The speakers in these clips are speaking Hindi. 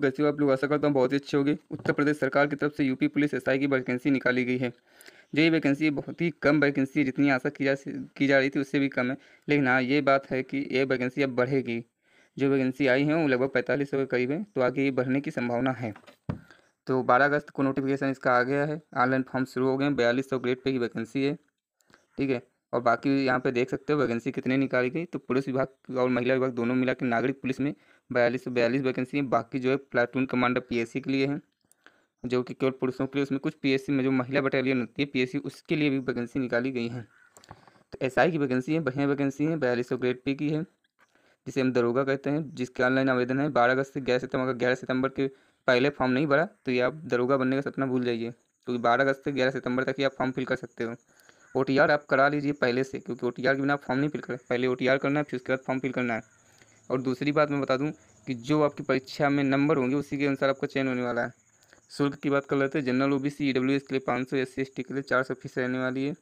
कैसे हो आप लोग? आशा करता हूँ बहुत ही अच्छे होंगे। उत्तर प्रदेश सरकार की तरफ से यूपी पुलिस एसआई की वैकेंसी निकाली गई है। जो ये वैकेंसी बहुत ही कम वैकेंसी है, जितनी आशा की जा रही थी उससे भी कम है। लेकिन हाँ, ये बात है कि ये वैकेंसी अब बढ़ेगी। जो वैकेंसी आई है वो लगभग 4500 के करीब है, तो आगे ये बढ़ने की संभावना है। तो 12 अगस्त को नोटिफिकेशन इसका आ गया है। ऑनलाइन फॉर्म शुरू हो गए हैं। 4200 ग्रेड पे की वैकेंसी है, ठीक है। और बाकी यहाँ पे देख सकते हो वैकेंसी कितनी निकाली गई। तो पुलिस विभाग और महिला विभाग दोनों मिला के नागरिक पुलिस में 4242 वैकेंसी है। बाकी जो है प्लाटून कमांडर पीएससी के लिए है, जो कि केवल पुरुषों के लिए। उसमें कुछ पीएससी में जो महिला बटालियन होती है पीएससी, उसके लिए भी वैकेंसी निकाली गई है। तो एसआई की वैकेंसी है, बढ़िया वैकेंसी है, 4200 ग्रेड पे की है, जिसे हम दरोगा कहते हैं। जिसके ऑनलाइन आवेदन है 12 अगस्त से 11 सितंबर। अगर 11 सितंबर के पहले फॉर्म नहीं भरा तो ये आप दरोगा बनने का सपना भूल जाइए, क्योंकि 12 अगस्त से 11 सितंबर तक ही आप फॉर्म फिल कर सकते हो। ओटीआर आप करा लीजिए पहले से, क्योंकि ओटीआर के बिना आप फॉर्म नहीं फिल करें। पहले ओटीआर करना है, फिर उसके बाद फॉर्म फिल करना है। और दूसरी बात मैं बता दूं कि जो आपकी परीक्षा में नंबर होंगे उसी के अनुसार आपका चयन होने वाला है। शुल्क की बात कर लेते हैं। जनरल ओबीसी ईडब्ल्यूएस के लिए 500, SC ST के लिए 400 फीस रहने वाली है।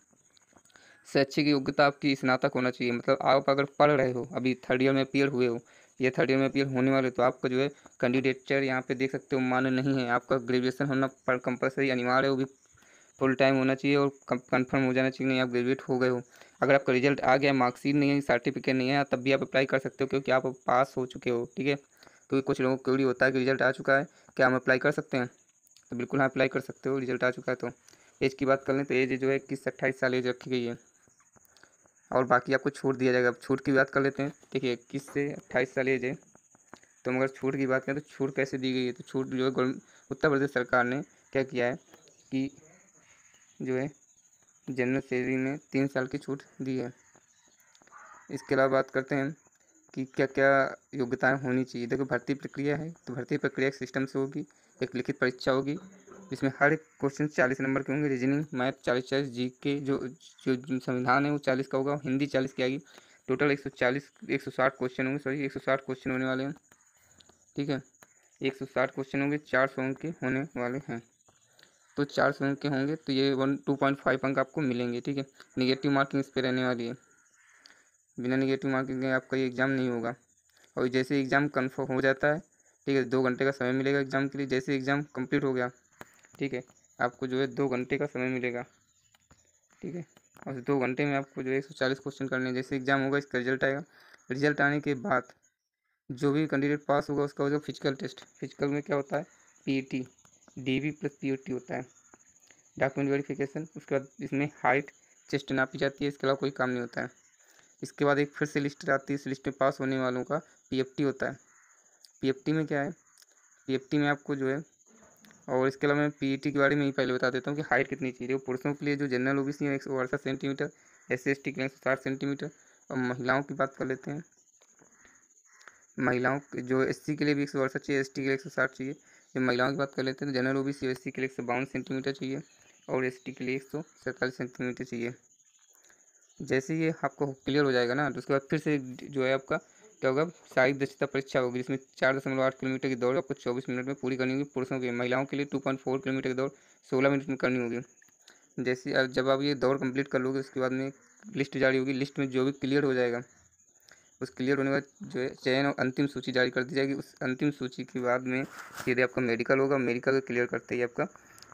शैक्षिक योग्यता आपकी स्नातक होना चाहिए। मतलब आप अगर पढ़ रहे हो, अभी थर्ड ईयर में अपीयर हुए हो या थर्ड ईयर में अपीयर होने वाले हो, तो आपका जो है कैंडिडेचर यहाँ पे देख सकते हो मान्य नहीं है। आपका ग्रेजुएशन होना पर कंपलसरी अनिवार्य है, वो भी फुल टाइम होना चाहिए और कंफर्म हो जाना चाहिए नहीं आप ग्रेजुएट हो गए हो। अगर आपका रिजल्ट आ गया, मार्कशीट नहीं है, सर्टिफिकेट नहीं है, तब भी आप अप्लाई कर सकते हो, क्योंकि आप पास हो चुके हो, ठीक है। क्योंकि कुछ लोगों को क्वेरी होता है कि रिजल्ट आ चुका है, क्या हम अप्लाई कर सकते हैं? तो बिल्कुल हाँ, अप्लाई कर सकते हो, रिजल्ट आ चुका है तो। एज की बात कर लें तो एज जो है 21 से 28 साल एज रखी गई है, और बाकी आपको छूट दिया जाएगा। अब छूट की बात कर लेते हैं। देखिए 21 से 28 साल एज है, तो मगर छूट की बात करें तो छूट कैसे दी गई है? तो छूट जो है उत्तर प्रदेश सरकार ने क्या किया है कि जो है जनरल सैलरी में 3 साल की छूट दी है। इसके अलावा बात करते हैं कि क्या क्या योग्यताएं होनी चाहिए। देखो भर्ती प्रक्रिया है, तो भर्ती प्रक्रिया एक सिस्टम से होगी। एक लिखित परीक्षा होगी, जिसमें हर एक क्वेश्चन 40 नंबर के होंगे। रीजनिंग, मैथ 40-40, जीके जो जो संविधान है वो 40 का होगा, हिंदी 40 की आएगी। टोटल 160 क्वेश्चन होंगे, सॉरी 160 क्वेश्चन होने वाले हैं, ठीक है। 160 क्वेश्चन होंगे, 400 अंक के होने वाले हैं। तो 400 अंक के होंगे तो ये 2.5 अंक आपको मिलेंगे, ठीक है। निगेटिव मार्किंग इस पर रहने वाली है। बिना निगेटिव मार्किंग के आपका ये एग्ज़ाम नहीं होगा। और जैसे एग्ज़ाम कन्फर्म हो जाता है, ठीक है, 2 घंटे का समय मिलेगा एग्ज़ाम के लिए। जैसे एग्ज़ाम कंप्लीट हो गया, ठीक है, आपको जो है 2 घंटे का समय मिलेगा, ठीक है। और उस 2 घंटे में आपको जो है 140 क्वेश्चन करने हैं। जैसे एग्ज़ाम होगा, इसका रिजल्ट आएगा। रिजल्ट आने के बाद जो भी कैंडिडेट पास होगा उसका हो जाएगा फिजिकल टेस्ट। फिजिकल में क्या होता है? पीईटी, डीवी प्लस पीईटी होता है, डॉक्यूमेंट वेरिफिकेशन। उसके बाद इसमें हाइट, चेस्ट नापी जाती है। इसके अलावा कोई काम नहीं होता है। इसके बाद एक फिर से लिस्ट आती है। इस लिस्ट में पास होने वालों का पीएफटी होता है। पीएफटी में क्या है? पीएफटी में आपको जो है, और इसके अलावा मैं पीईटी के बारे में ही पहले बता देता हूँ कि हाइट कितनी चाहिए। वो पुरुषों के लिए जो जनरल ओबीसी है 168 सेंटीमीटर, SC ST के लिए 160 सेंटीमीटर। और महिलाओं की बात कर लेते हैं। महिलाओं के जो SC के लिए भी 168 चाहिए, ST के लिए 160 चाहिए। जब महिलाओं की बात कर लेते हैं तो जनरल ओबीसी और SC के लिए 152 सेंटीमीटर चाहिए, और ST के लिए 147 सेंटीमीटर चाहिए। जैसे ये आपको क्लियर हो जाएगा ना, तो उसके बाद फिर से जो है आपका क्या होगा, शारीरिक दक्षता परीक्षा होगी, जिसमें 4.8 किलोमीटर की दौड़ आपको 24 मिनट में पूरी करनी होगी पुरुषों की। महिलाओं के लिए 2.4 किलोमीटर की दौड़ 16 मिनट में करनी होगी। जैसे जब आप ये दौड़ कंप्लीट कर लोगे, उसके बाद में एक लिस्ट जारी होगी। लिस्ट में जो भी क्लियर हो जाएगा, उस क्लियर होने के बाद जो है चयन और अंतिम सूची जारी कर दी जाएगी। उस अंतिम सूची के बाद में सीधे आपका मेडिकल होगा। मेडिकल क्लियर करते ही आपका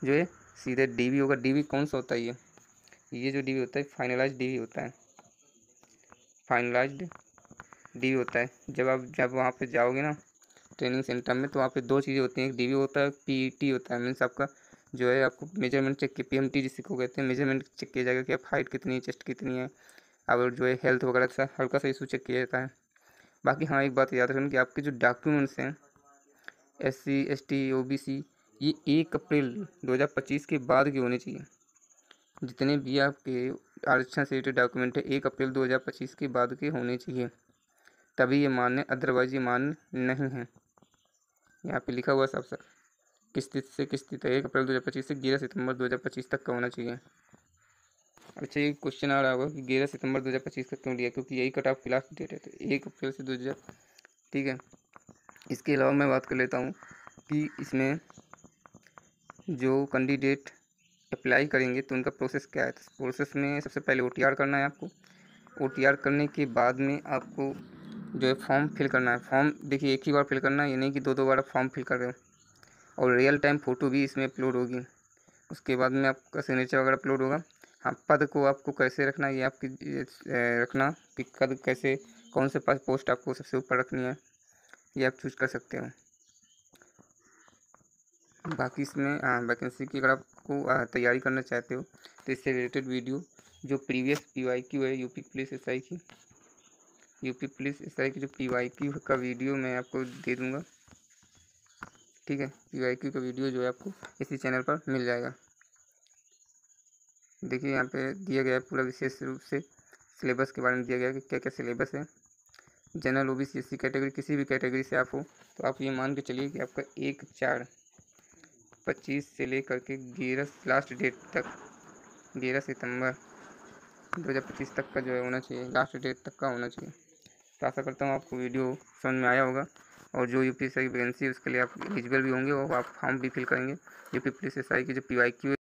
जो है सीधे डीवी होगा। डीवी कौन सा होता है? ये जो डीवी होता है फाइनलाइज्ड डीवी होता है। फाइनलाइज्ड डीवी होता है। जब वहाँ पे जाओगे ना ट्रेनिंग सेंटर में, तो वहाँ पे 2 चीज़ें होती हैं। एक डीवी होता है, पीईटी होता है। मीन्स आपका जो है आपको मेजरमेंट चेक किया, पीएमटी जिसे को कहते हैं, मेजरमेंट चेक किया जाएगा कि आप हाइट कितनी है, चेस्ट कितनी है, और जो है हेल्थ वगैरह सा हल्का सा इशू चेक किया जाता है। बाकी हाँ, एक बात याद रखना कि आपके जो डॉक्यूमेंट्स हैं SC ST OBC, ये 1 अप्रैल 2025 के बाद के होने चाहिए। जितने भी आपके आरक्षण से रिलेटेड डॉक्यूमेंट है 1 अप्रैल 2025 के बाद के होने चाहिए, तभी ये मान्य, अदरवाइज ये मान्य नहीं है। यहाँ पे लिखा हुआ है साफ साफ, किस तिथि से किस तिथि तक, 1 अप्रैल 2025 से 11 सितंबर 2025 तक का होना चाहिए। अच्छा, ये क्वेश्चन आ रहा होगा कि 11 सितंबर 2025 का क्यों लिया? क्योंकि यही कट ऑफ की लास्ट डेट है, तो 1 अप्रैल से 2000, ठीक है। इसके अलावा मैं बात कर लेता हूँ कि इसमें जो कैंडिडेट अप्लाई करेंगे तो उनका प्रोसेस क्या है। तो प्रोसेस में सबसे पहले OTR करना है आपको। OTR करने के बाद में आपको जो है फॉर्म फिल करना है। फॉर्म देखिए एक ही बार फिल करना है, ये नहीं कि 2 बार आप फॉर्म फिल कर रहे हो। और रियल टाइम फ़ोटो भी इसमें अपलोड होगी। उसके बाद में आपका सिग्नेचर वगैरह अपलोड होगा। हाँ, पद को आपको कैसे रखना है ये आपकी रखना कि कद कैसे कौन से पास पोस्ट आपको सबसे ऊपर रखनी है, ये आप चूज़ कर सकते हो। बाकी इसमें वैकेंसी की अगर आपको तैयारी करना चाहते हो तो इससे रिलेटेड वीडियो जो प्रीवियस PYQ है यूपी पुलिस एसआई की, जो PYQ का वीडियो मैं आपको दे दूँगा। ठीक है, PYQ का वीडियो जो है आपको इसी चैनल पर मिल जाएगा। देखिए यहाँ पे दिया गया है पूरा विशेष रूप से सिलेबस के बारे में दिया गया है कि क्या क्या सिलेबस है। जनरल OBC SC कैटेगरी, किसी भी कैटेगरी से आप हो तो आप ये मान के चलिए कि आपका 1/4/25 से लेकर के 11 लास्ट डेट तक 11 सितंबर 2025 तक का जो है होना चाहिए, लास्ट डेट तक का होना चाहिए। तो आशा करता हूँ आपको वीडियो समझ में आया होगा और जो UPSI की वैकेंसी है उसके लिए आप एलिजिबल भी होंगे और आप फॉर्म भी फिल करेंगे। यूपी पुलिस SI की जो PYQ